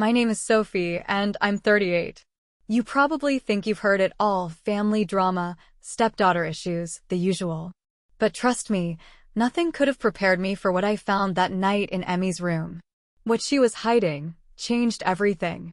My name is Sophie, and I'm 38. You probably think you've heard it all, family drama, stepdaughter issues, the usual. But trust me, nothing could have prepared me for what I found that night in Emmy's room. What she was hiding changed everything.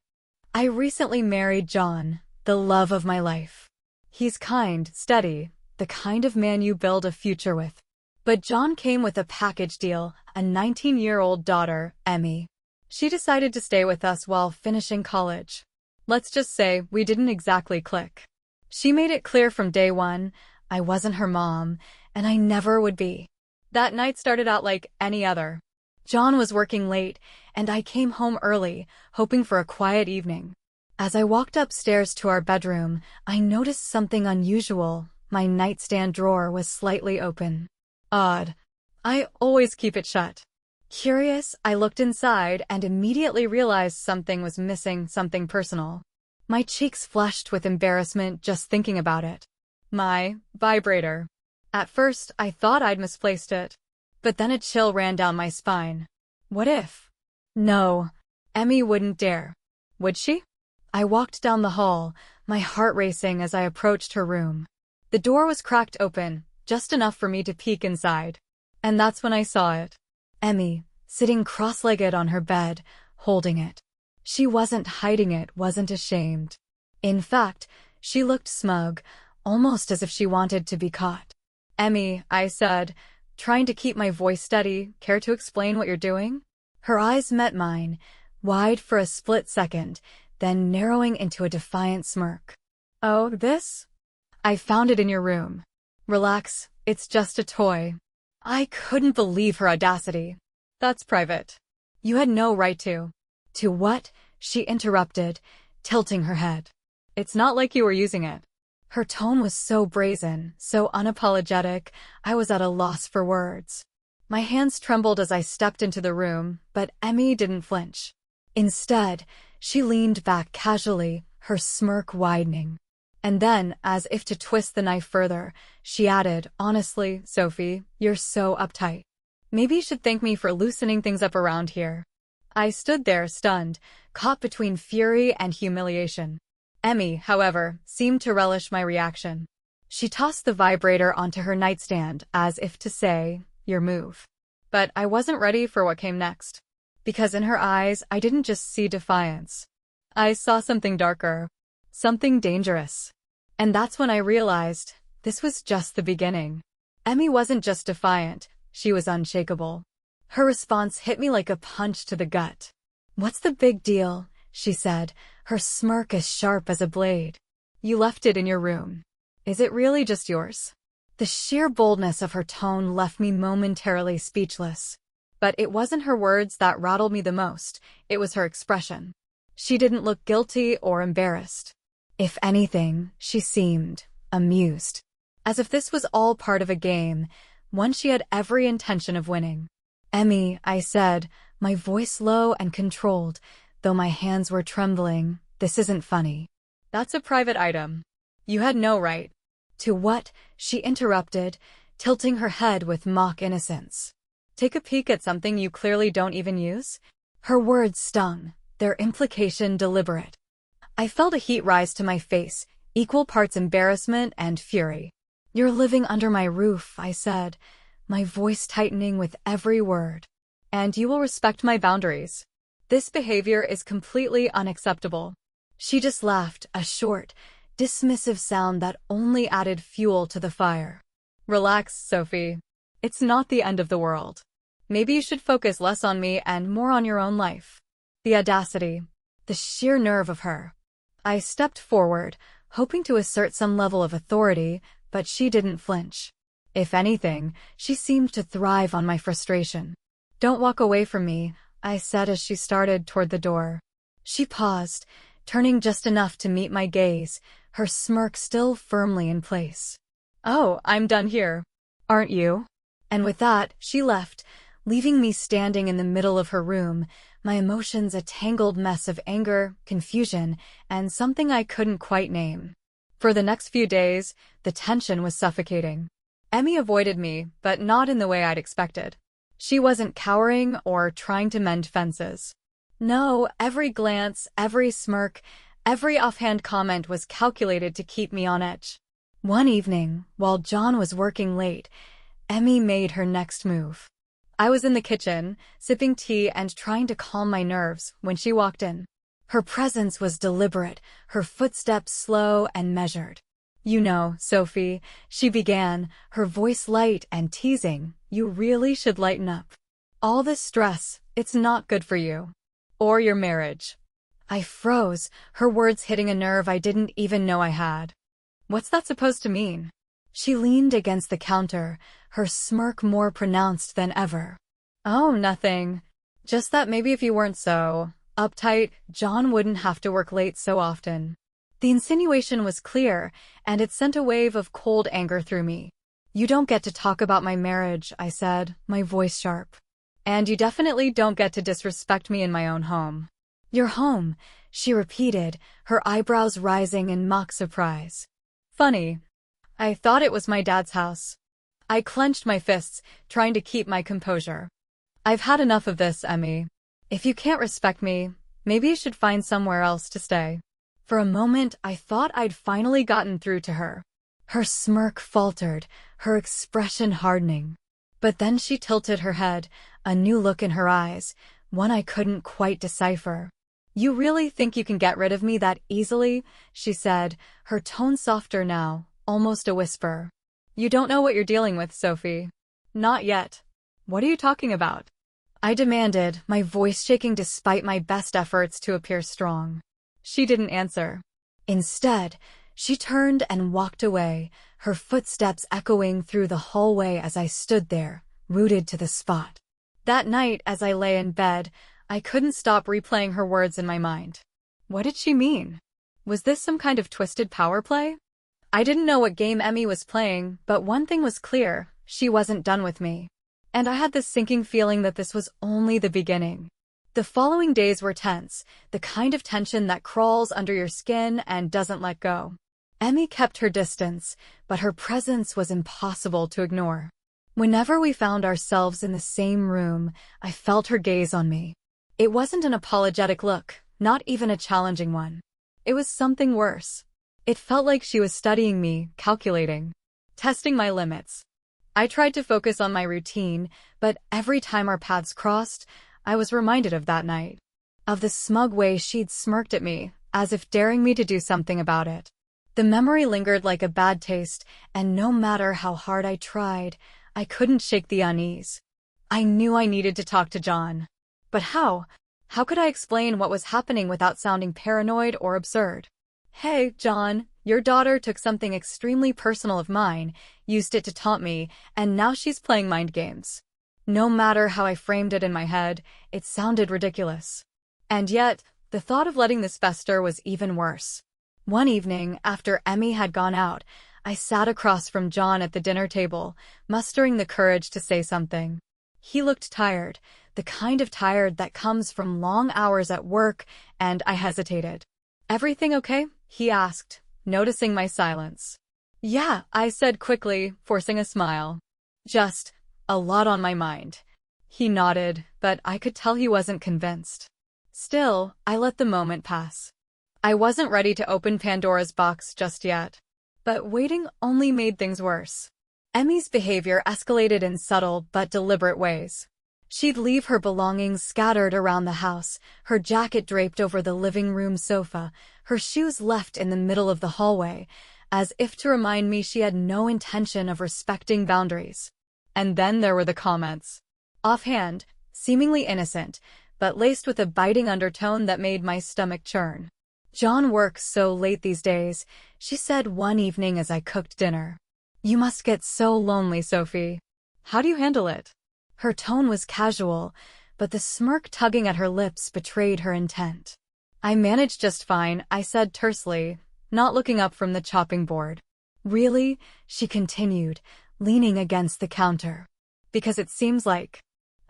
I recently married John, the love of my life. He's kind, steady, the kind of man you build a future with. But John came with a package deal, a 19-year-old daughter, Emmy. She decided to stay with us while finishing college. Let's just say we didn't exactly click. She made it clear from day one, I wasn't her mom, and I never would be. That night started out like any other. John was working late, and I came home early, hoping for a quiet evening. As I walked upstairs to our bedroom, I noticed something unusual. My nightstand drawer was slightly open. Odd. I always keep it shut. Curious, I looked inside and immediately realized something was missing, something personal. My cheeks flushed with embarrassment just thinking about it. My vibrator. At first, I thought I'd misplaced it. But then a chill ran down my spine. What if? No, Emmy wouldn't dare. Would she? I walked down the hall, my heart racing as I approached her room. The door was cracked open, just enough for me to peek inside. And that's when I saw it. Emmy, sitting cross-legged on her bed, holding it. She wasn't hiding it, wasn't ashamed. In fact, she looked smug, almost as if she wanted to be caught. Emmy, I said, trying to keep my voice steady, care to explain what you're doing? Her eyes met mine, wide for a split second, then narrowing into a defiant smirk. Oh, this? I found it in your room. Relax, it's just a toy. I couldn't believe her audacity. That's private. You had no right to. To what? She interrupted, tilting her head. It's not like you were using it. Her tone was so brazen, so unapologetic, I was at a loss for words. My hands trembled as I stepped into the room, but Emmy didn't flinch. Instead, she leaned back casually, her smirk widening. And then, as if to twist the knife further, she added, honestly, Sophie, you're so uptight. Maybe you should thank me for loosening things up around here. I stood there, stunned, caught between fury and humiliation. Emmy, however, seemed to relish my reaction. She tossed the vibrator onto her nightstand, as if to say, your move. But I wasn't ready for what came next. Because in her eyes, I didn't just see defiance. I saw something darker. Something dangerous. And that's when I realized, this was just the beginning. Emmy wasn't just defiant, she was unshakable. Her response hit me like a punch to the gut. What's the big deal? She said, her smirk as sharp as a blade. You left it in your room. Is it really just yours? The sheer boldness of her tone left me momentarily speechless. But it wasn't her words that rattled me the most, it was her expression. She didn't look guilty or embarrassed. If anything, she seemed amused. As if this was all part of a game, one she had every intention of winning. Emmy, I said, my voice low and controlled, though my hands were trembling, this isn't funny. That's a private item. You had no right. To what? She interrupted, tilting her head with mock innocence. Take a peek at something you clearly don't even use? Her words stung, their implication deliberate. I felt a heat rise to my face, equal parts embarrassment and fury. You're living under my roof, I said, my voice tightening with every word. And you will respect my boundaries. This behavior is completely unacceptable. She just laughed, a short, dismissive sound that only added fuel to the fire. Relax, Sophie. It's not the end of the world. Maybe you should focus less on me and more on your own life. The audacity, the sheer nerve of her. I stepped forward, hoping to assert some level of authority, but she didn't flinch. If anything, she seemed to thrive on my frustration. Don't walk away from me, I said as she started toward the door. She paused, turning just enough to meet my gaze, her smirk still firmly in place. Oh, I'm done here. Aren't you? And with that, she left, leaving me standing in the middle of her room, my emotions a tangled mess of anger, confusion, and something I couldn't quite name. For the next few days, the tension was suffocating. Emmy avoided me, but not in the way I'd expected. She wasn't cowering or trying to mend fences. No, every glance, every smirk, every offhand comment was calculated to keep me on edge. One evening, while John was working late, Emmy made her next move. I was in the kitchen, sipping tea and trying to calm my nerves when she walked in. Her presence was deliberate, her footsteps slow and measured. "You know, Sophie," she began, her voice light and teasing, "you really should lighten up. All this stress, it's not good for you. Or your marriage." I froze, her words hitting a nerve I didn't even know I had. What's that supposed to mean? She leaned against the counter, her smirk more pronounced than ever. "Oh, nothing. Just that maybe if you weren't so uptight, John wouldn't have to work late so often." The insinuation was clear, and it sent a wave of cold anger through me. "You don't get to talk about my marriage," I said, my voice sharp. "And you definitely don't get to disrespect me in my own home." "Your home," she repeated, her eyebrows rising in mock surprise. "Funny. I thought it was my dad's house." I clenched my fists, trying to keep my composure. "I've had enough of this, Emmy. If you can't respect me, maybe you should find somewhere else to stay." For a moment, I thought I'd finally gotten through to her. Her smirk faltered, her expression hardening. But then she tilted her head, a new look in her eyes, one I couldn't quite decipher. "You really think you can get rid of me that easily?" she said, her tone softer now, almost a whisper. "You don't know what you're dealing with, Sophie." "Not yet. What are you talking about?" I demanded, my voice shaking despite my best efforts to appear strong. She didn't answer. Instead, she turned and walked away, her footsteps echoing through the hallway as I stood there, rooted to the spot. That night, as I lay in bed, I couldn't stop replaying her words in my mind. What did she mean? Was this some kind of twisted power play? I didn't know what game Emmy was playing, but one thing was clear, she wasn't done with me. And I had this sinking feeling that this was only the beginning. The following days were tense, the kind of tension that crawls under your skin and doesn't let go. Emmy kept her distance, but her presence was impossible to ignore. Whenever we found ourselves in the same room, I felt her gaze on me. It wasn't an apologetic look, not even a challenging one. It was something worse. It felt like she was studying me, calculating, testing my limits. I tried to focus on my routine, but every time our paths crossed, I was reminded of that night. Of the smug way she'd smirked at me, as if daring me to do something about it. The memory lingered like a bad taste, and no matter how hard I tried, I couldn't shake the unease. I knew I needed to talk to John. But how? How could I explain what was happening without sounding paranoid or absurd? "Hey, John, your daughter took something extremely personal of mine, used it to taunt me, and now she's playing mind games." No matter how I framed it in my head, it sounded ridiculous. And yet, the thought of letting this fester was even worse. One evening, after Emmy had gone out, I sat across from John at the dinner table, mustering the courage to say something. He looked tired, the kind of tired that comes from long hours at work, and I hesitated. "Everything okay?" he asked, noticing my silence. "Yeah," I said quickly, forcing a smile. "Just a lot on my mind." He nodded, but I could tell he wasn't convinced. Still, I let the moment pass. I wasn't ready to open Pandora's box just yet. But waiting only made things worse. Emmy's behavior escalated in subtle but deliberate ways. She'd leave her belongings scattered around the house, her jacket draped over the living room sofa, her shoes left in the middle of the hallway, as if to remind me she had no intention of respecting boundaries. And then there were the comments. Offhand, seemingly innocent, but laced with a biting undertone that made my stomach churn. "John works so late these days," she said one evening as I cooked dinner. "You must get so lonely, Sophie. How do you handle it?" Her tone was casual, but the smirk tugging at her lips betrayed her intent. "I manage just fine," I said tersely, not looking up from the chopping board. "Really?" she continued, leaning against the counter. "Because it seems like,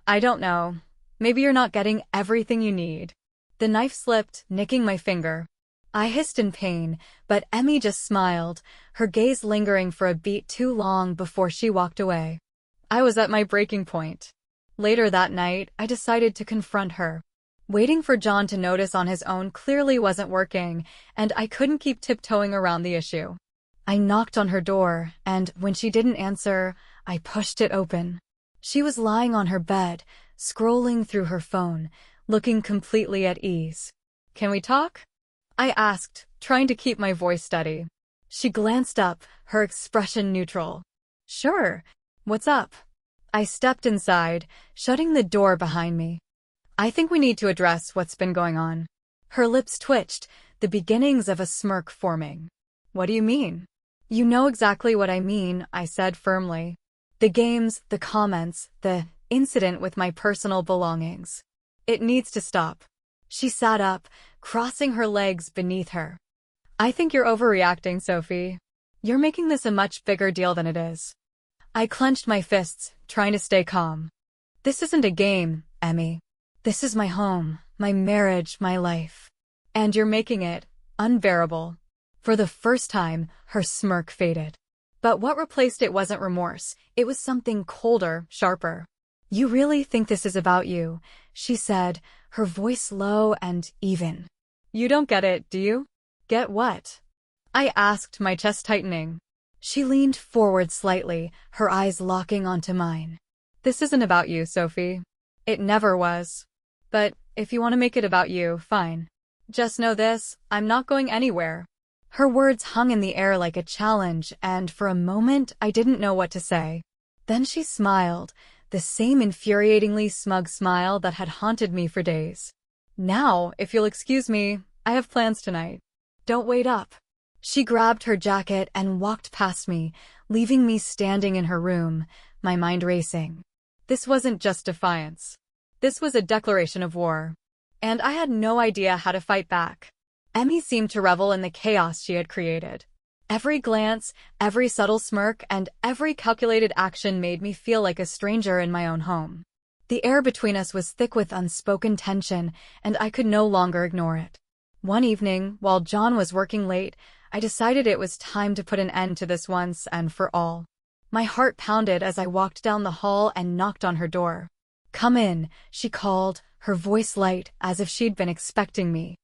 I don't know, maybe you're not getting everything you need." The knife slipped, nicking my finger. I hissed in pain, but Emmy just smiled, her gaze lingering for a beat too long before she walked away. I was at my breaking point. Later that night, I decided to confront her. Waiting for John to notice on his own clearly wasn't working, and I couldn't keep tiptoeing around the issue. I knocked on her door, and when she didn't answer, I pushed it open. She was lying on her bed, scrolling through her phone, looking completely at ease. "Can we talk?" I asked, trying to keep my voice steady. She glanced up, her expression neutral. "Sure. What's up?" I stepped inside, shutting the door behind me. "I think we need to address what's been going on." Her lips twitched, the beginnings of a smirk forming. "What do you mean?" "You know exactly what I mean," I said firmly. "The games, the comments, the incident with my personal belongings. It needs to stop." She sat up, crossing her legs beneath her. "I think you're overreacting, Sophie. You're making this a much bigger deal than it is." I clenched my fists, trying to stay calm. "This isn't a game, Emmy. This is my home, my marriage, my life. And you're making it unbearable." For the first time, her smirk faded. But what replaced it wasn't remorse, it was something colder, sharper. "You really think this is about you?" she said, her voice low and even. "You don't get it, do you?" "Get what?" I asked, my chest tightening. She leaned forward slightly, her eyes locking onto mine. "This isn't about you, Sophie. It never was. But if you want to make it about you, fine. Just know this, I'm not going anywhere." Her words hung in the air like a challenge, and for a moment I didn't know what to say. Then she smiled, the same infuriatingly smug smile that had haunted me for days. "Now, if you'll excuse me, I have plans tonight. Don't wait up." She grabbed her jacket and walked past me, leaving me standing in her room, my mind racing. This wasn't just defiance. This was a declaration of war. And I had no idea how to fight back. Emmy seemed to revel in the chaos she had created. Every glance, every subtle smirk, and every calculated action made me feel like a stranger in my own home. The air between us was thick with unspoken tension, and I could no longer ignore it. One evening, while John was working late, I decided it was time to put an end to this once and for all. My heart pounded as I walked down the hall and knocked on her door. "Come in," she called, her voice light, as if she'd been expecting me.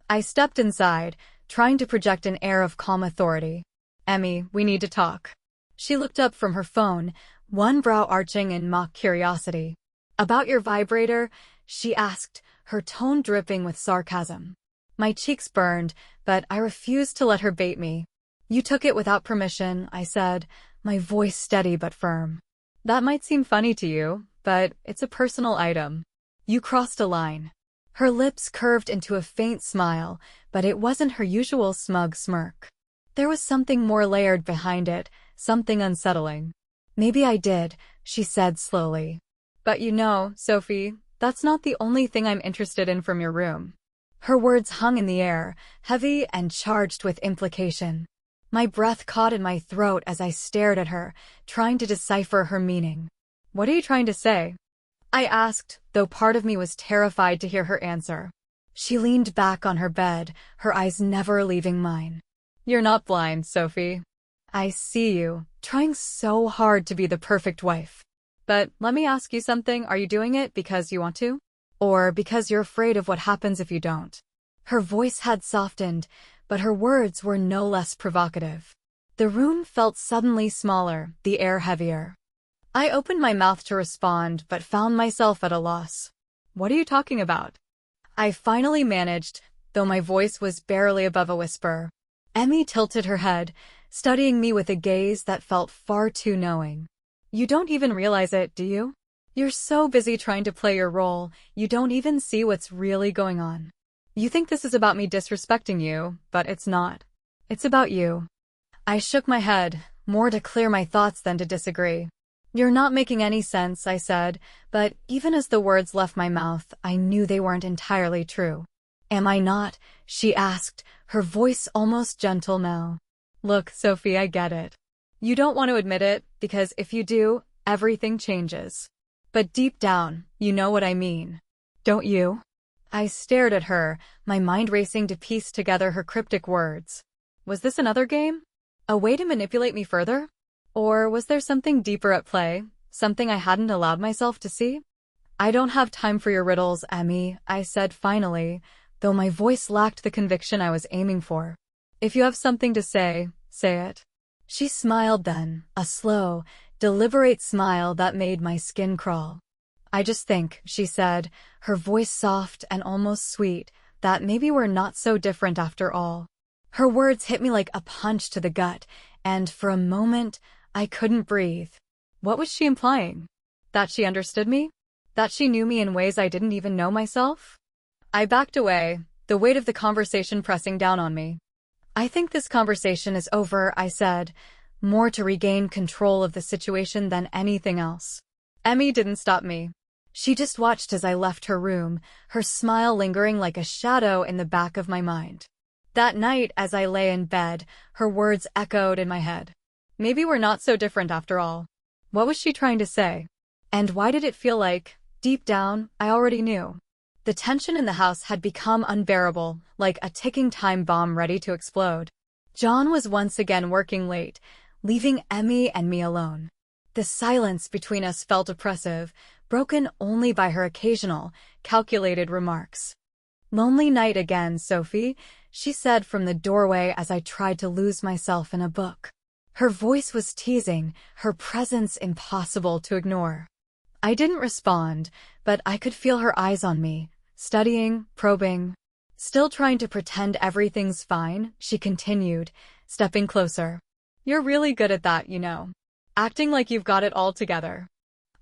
I stepped inside, trying to project an air of calm authority. "Emmy, we need to talk." She looked up from her phone, one brow arching in mock curiosity. "About your vibrator?" she asked, her tone dripping with sarcasm. My cheeks burned, but I refused to let her bait me. "You took it without permission," I said, my voice steady but firm. "That might seem funny to you, but it's a personal item. You crossed a line." Her lips curved into a faint smile, but it wasn't her usual smug smirk. There was something more layered behind it, something unsettling. "Maybe I did," she said slowly. "But you know, Sophie, that's not the only thing I'm interested in from your room." Her words hung in the air, heavy and charged with implication. My breath caught in my throat as I stared at her, trying to decipher her meaning. "What are you trying to say?" I asked, though part of me was terrified to hear her answer. She leaned back on her bed, her eyes never leaving mine. "You're not blind, Sophie. I see you, trying so hard to be the perfect wife. But let me ask you something, are you doing it because you want to? Or because you're afraid of what happens if you don't?" Her voice had softened, but her words were no less provocative. The room felt suddenly smaller, the air heavier. I opened my mouth to respond, but found myself at a loss. "What are you talking about?" I finally managed, though my voice was barely above a whisper. Emmy tilted her head, studying me with a gaze that felt far too knowing. "You don't even realize it, do you? You're so busy trying to play your role, you don't even see what's really going on. You think this is about me disrespecting you, but it's not. It's about you." I shook my head, more to clear my thoughts than to disagree. "You're not making any sense," I said, but even as the words left my mouth, I knew they weren't entirely true. "Am I not?" she asked, her voice almost gentle now. "Look, Sophie, I get it. You don't want to admit it, because if you do, everything changes. But deep down, you know what I mean. Don't you?" I stared at her, my mind racing to piece together her cryptic words. Was this another game? A way to manipulate me further? Or was there something deeper at play, something I hadn't allowed myself to see? I don't have time for your riddles, Emmy, I said finally, though my voice lacked the conviction I was aiming for. If you have something to say, say it. She smiled then, a slow, deliberate smile that made my skin crawl. I just think, she said, her voice soft and almost sweet, that maybe we're not so different after all. Her words hit me like a punch to the gut, and for a moment, I couldn't breathe. What was she implying? That she understood me? That she knew me in ways I didn't even know myself? I backed away, the weight of the conversation pressing down on me. I think this conversation is over, I said, more to regain control of the situation than anything else. Emmy didn't stop me. She just watched as I left her room, her smile lingering like a shadow in the back of my mind. That night, as I lay in bed, her words echoed in my head. Maybe we're not so different after all. What was she trying to say? And why did it feel like, deep down, I already knew? The tension in the house had become unbearable, like a ticking time bomb ready to explode. John was once again working late, leaving Emmy and me alone. The silence between us felt oppressive, broken only by her occasional, calculated remarks. "Lonely night again, Sophie," she said from the doorway as I tried to lose myself in a book. Her voice was teasing, her presence impossible to ignore. I didn't respond, but I could feel her eyes on me, studying, probing. Still trying to pretend everything's fine, she continued, stepping closer. "You're really good at that, you know. Acting like you've got it all together."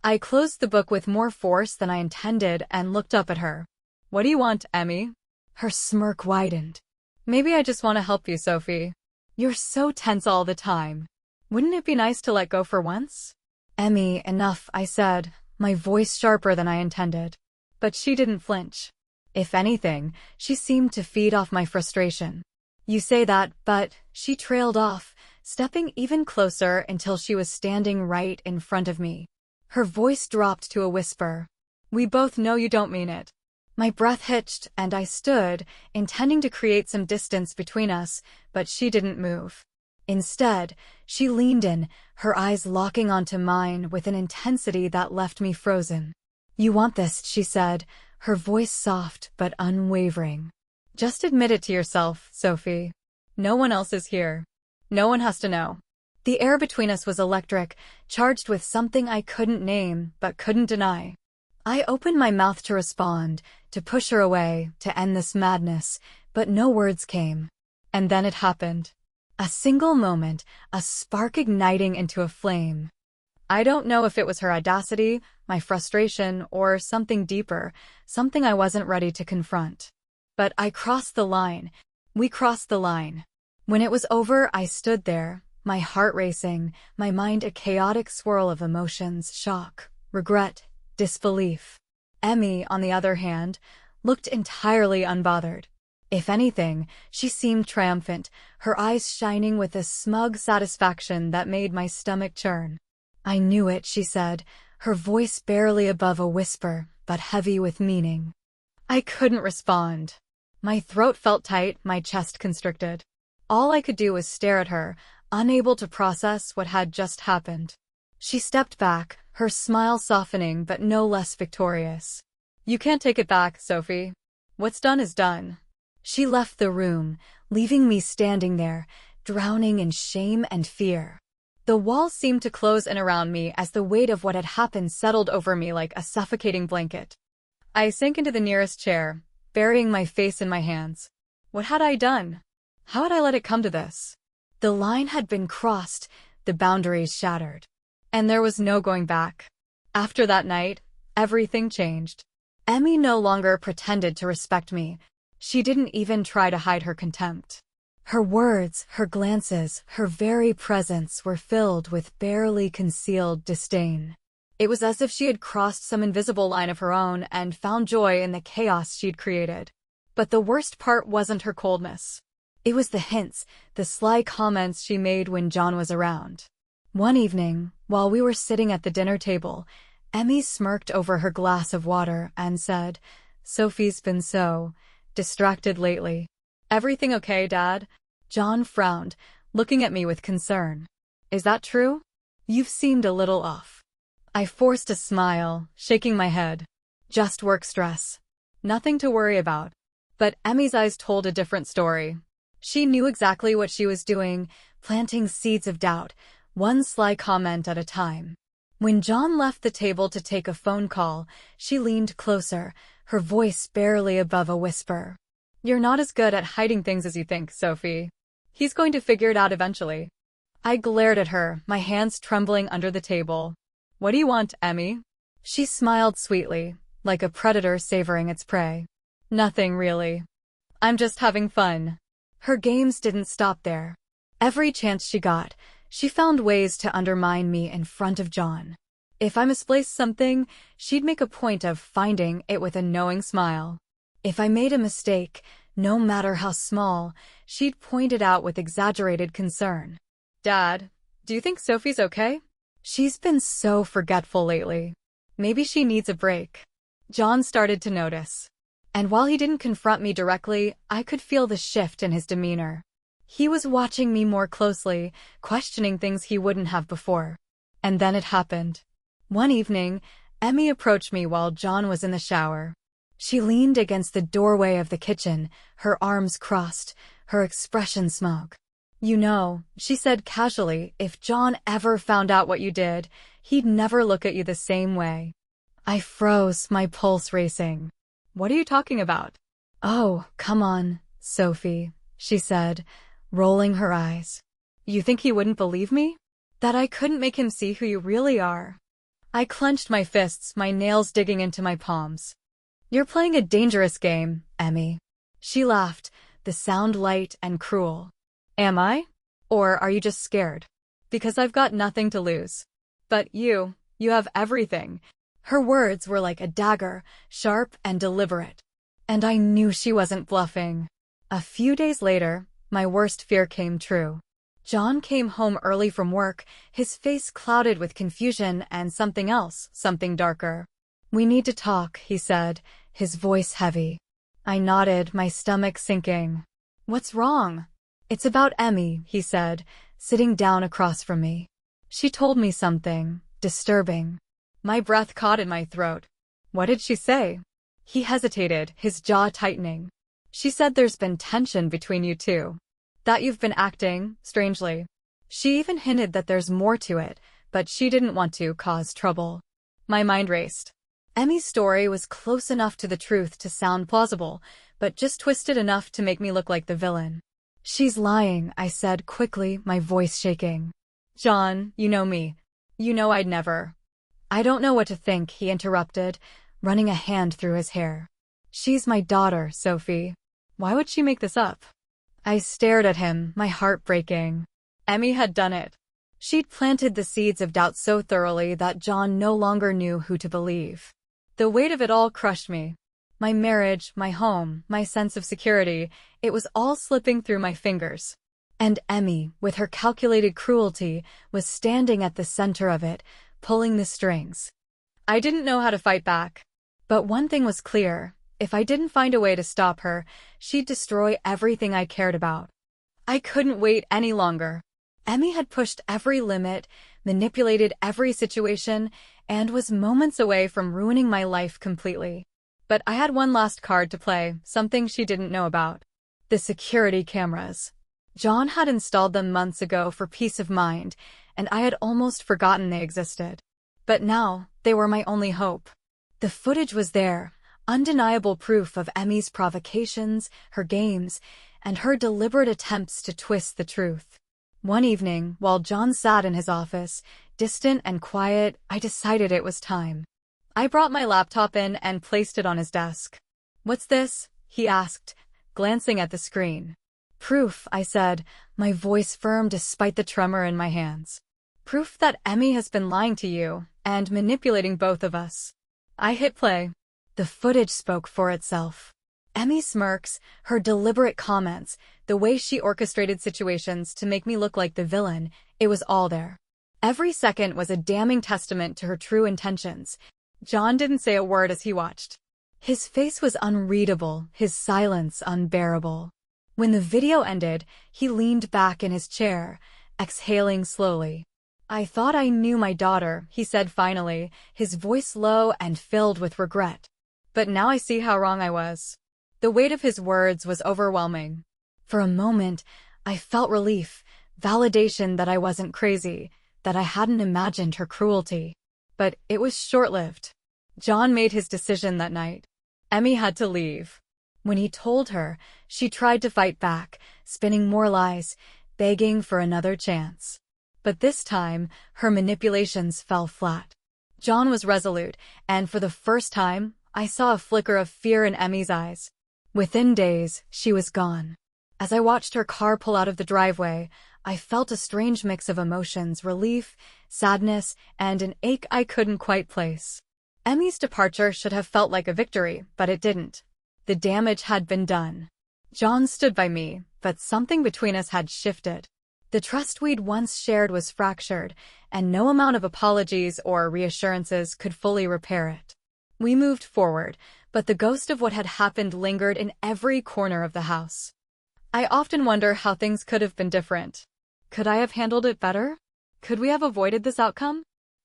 I closed the book with more force than I intended and looked up at her. "What do you want, Emmy?" Her smirk widened. "Maybe I just want to help you, Sophie. You're so tense all the time. Wouldn't it be nice to let go for once?" "Emmy, enough," I said, my voice sharper than I intended. But she didn't flinch. If anything, she seemed to feed off my frustration. "You say that, but," she trailed off, stepping even closer until she was standing right in front of me. Her voice dropped to a whisper. "We both know you don't mean it." My breath hitched, and I stood, intending to create some distance between us, but she didn't move. Instead, she leaned in, her eyes locking onto mine with an intensity that left me frozen. "You want this," she said, her voice soft but unwavering. "Just admit it to yourself, Sophie. No one else is here. No one has to know." The air between us was electric, charged with something I couldn't name but couldn't deny. I opened my mouth to respond, to push her away, to end this madness, but no words came. And then it happened. A single moment, a spark igniting into a flame. I don't know if it was her audacity, my frustration, or something deeper, something I wasn't ready to confront. But I crossed the line. We crossed the line. When it was over, I stood there, my heart racing, my mind a chaotic swirl of emotions, shock, regret, disbelief. Emmy, on the other hand, looked entirely unbothered. If anything, she seemed triumphant, her eyes shining with a smug satisfaction that made my stomach churn. "I knew it," she said, her voice barely above a whisper, but heavy with meaning. I couldn't respond. My throat felt tight, my chest constricted. All I could do was stare at her, unable to process what had just happened. She stepped back, her smile softening but no less victorious. "You can't take it back, Sophie. What's done is done." She left the room, leaving me standing there, drowning in shame and fear. The walls seemed to close in around me as the weight of what had happened settled over me like a suffocating blanket. I sank into the nearest chair, burying my face in my hands. What had I done? How had I let it come to this? The line had been crossed, the boundaries shattered. And there was no going back. After that night, everything changed. Emmy no longer pretended to respect me. She didn't even try to hide her contempt. Her words, her glances, her very presence were filled with barely concealed disdain. It was as if she had crossed some invisible line of her own and found joy in the chaos she'd created. But the worst part wasn't her coldness. It was the hints, the sly comments she made when John was around. One evening, while we were sitting at the dinner table, Emmy smirked over her glass of water and said, "Sophie's been so distracted lately." "Everything okay, Dad?" John frowned, looking at me with concern. "Is that true? You've seemed a little off." I forced a smile, shaking my head. Just work stress. Nothing to worry about. But Emmy's eyes told a different story. She knew exactly what she was doing, planting seeds of doubt, one sly comment at a time. When John left the table to take a phone call, she leaned closer, her voice barely above a whisper. "You're not as good at hiding things as you think, Sophie. He's going to figure it out eventually." I glared at her, my hands trembling under the table. "What do you want, Emmy?" She smiled sweetly, like a predator savoring its prey. "Nothing, really. I'm just having fun." Her games didn't stop there. Every chance she got, she found ways to undermine me in front of John. If I misplaced something, she'd make a point of finding it with a knowing smile. If I made a mistake, no matter how small, she'd point it out with exaggerated concern. "Dad, do you think Sophie's okay? She's been so forgetful lately. Maybe she needs a break." John started to notice. And while he didn't confront me directly, I could feel the shift in his demeanor. He was watching me more closely, questioning things he wouldn't have before. And then it happened. One evening, Emmy approached me while John was in the shower. She leaned against the doorway of the kitchen, her arms crossed, her expression smug. "You know," she said casually, "if John ever found out what you did, he'd never look at you the same way." I froze, my pulse racing. "What are you talking about?" "Oh, come on, Sophie," she said, rolling her eyes. "You think he wouldn't believe me? That I couldn't make him see who you really are?" I clenched my fists, my nails digging into my palms. "You're playing a dangerous game, Emmy." She laughed, the sound light and cruel. "Am I? Or are you just scared? Because I've got nothing to lose. But you have everything." Her words were like a dagger, sharp and deliberate. And I knew she wasn't bluffing. A few days later, my worst fear came true. John came home early from work, his face clouded with confusion and something else, something darker. "We need to talk," he said, his voice heavy. I nodded, my stomach sinking. "What's wrong?" "It's about Emmy," he said, sitting down across from me. "She told me something disturbing." My breath caught in my throat. "What did she say?" He hesitated, his jaw tightening. "She said there's been tension between you two. That you've been acting strangely. She even hinted that there's more to it, but she didn't want to cause trouble." My mind raced. Emmy's story was close enough to the truth to sound plausible, but just twisted enough to make me look like the villain. "She's lying," I said quickly, my voice shaking. "John, you know me. You know I'd never." "I don't know what to think," he interrupted, running a hand through his hair. "She's my daughter, Sophie. Why would she make this up?" I stared at him, my heart breaking. Emmy had done it. She'd planted the seeds of doubt so thoroughly that John no longer knew who to believe. The weight of it all crushed me. My marriage, my home, my sense of security, it was all slipping through my fingers. And Emmy, with her calculated cruelty, was standing at the center of it, pulling the strings. I didn't know how to fight back. But one thing was clear. If I didn't find a way to stop her, she'd destroy everything I cared about. I couldn't wait any longer. Emmy had pushed every limit, manipulated every situation, and was moments away from ruining my life completely. But I had one last card to play, something she didn't know about. The security cameras. John had installed them months ago for peace of mind, and I had almost forgotten they existed. But now, they were my only hope. The footage was there, undeniable proof of Emmy's provocations, her games, and her deliberate attempts to twist the truth. One evening, while John sat in his office, distant and quiet, I decided it was time. I brought my laptop in and placed it on his desk. "What's this?" he asked, glancing at the screen. "Proof," I said, my voice firm despite the tremor in my hands. "Proof that Emmy has been lying to you and manipulating both of us." I hit play. The footage spoke for itself. Emmy's smirks, her deliberate comments, the way she orchestrated situations to make me look like the villain, it was all there. Every second was a damning testament to her true intentions. John didn't say a word as he watched. His face was unreadable, his silence unbearable. When the video ended, he leaned back in his chair, exhaling slowly. "I thought I knew my daughter," he said finally, his voice low and filled with regret. But now I see how wrong I was. The weight of his words was overwhelming. For a moment, I felt relief, validation that I wasn't crazy, that I hadn't imagined her cruelty. But it was short-lived. John made his decision that night. Emmy had to leave. When he told her, she tried to fight back, spinning more lies, begging for another chance. But this time, her manipulations fell flat. John was resolute, and for the first time, I saw a flicker of fear in Emmy's eyes. Within days, she was gone. As I watched her car pull out of the driveway, I felt a strange mix of emotions, relief, sadness, and an ache I couldn't quite place. Emmy's departure should have felt like a victory, but it didn't. The damage had been done. John stood by me, but something between us had shifted. The trust we'd once shared was fractured, and no amount of apologies or reassurances could fully repair it. We moved forward, but the ghost of what had happened lingered in every corner of the house. I often wonder how things could have been different. Could I have handled it better? Could we have avoided this outcome?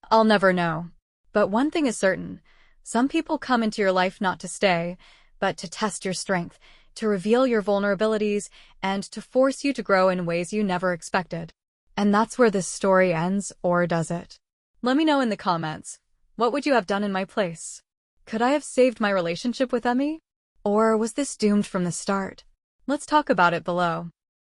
I'll never know. But one thing is certain. Some people come into your life not to stay, but to test your strength, to reveal your vulnerabilities, and to force you to grow in ways you never expected. And that's where this story ends, or does it? Let me know in the comments. What would you have done in my place? Could I have saved my relationship with Emmy? Or was this doomed from the start? Let's talk about it below.